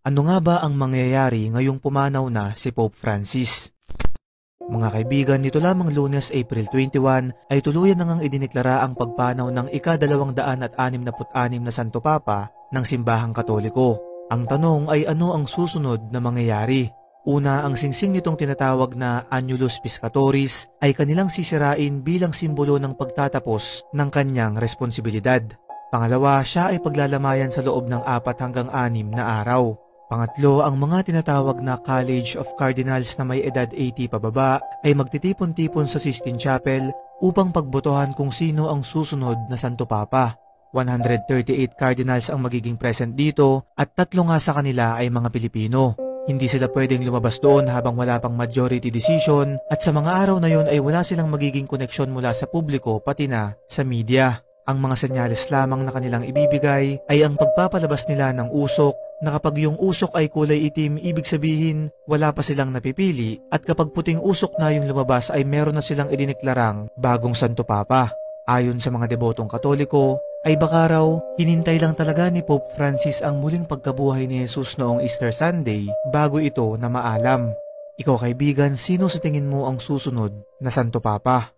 Ano nga ba ang mangyayari ngayong pumanaw na si Pope Francis? Mga kaibigan, nito lamang Lunes, April 21 ay tuluyan na ngang idineklara ang pagpanaw ng ika-266 na Santo Papa ng Simbahang Katoliko. Ang tanong ay ano ang susunod na mangyayari? Una, ang singsing nitong tinatawag na Annulus Piscatoris ay kanilang sisirain bilang simbolo ng pagtatapos ng kanyang responsibilidad. Pangalawa, siya ay paglalamayan sa loob ng 4 hanggang 6 na araw. Pangatlo, ang mga tinatawag na College of Cardinals na may edad 80 pababa ay magtitipon-tipon sa Sistine Chapel upang pagbotohan kung sino ang susunod na Santo Papa. 138 cardinals ang magiging present dito at 3 nga sa kanila ay mga Pilipino. Hindi sila pwedeng lumabas doon habang wala pang majority decision at sa mga araw na yon ay wala silang magiging koneksyon mula sa publiko pati na sa media. Ang mga senyales lamang na kanilang ibibigay ay ang pagpapalabas nila ng usok na kapag yung usok ay kulay itim, ibig sabihin wala pa silang napipili at kapag puting usok na yung lumabas ay meron na silang idineklarang bagong Santo Papa. Ayon sa mga debotong Katoliko, ay baka raw hinintay lang talaga ni Pope Francis ang muling pagkabuhay ni Jesus noong Easter Sunday bago ito na maalam. Ikaw kaibigan, sino sa tingin mo ang susunod na Santo Papa?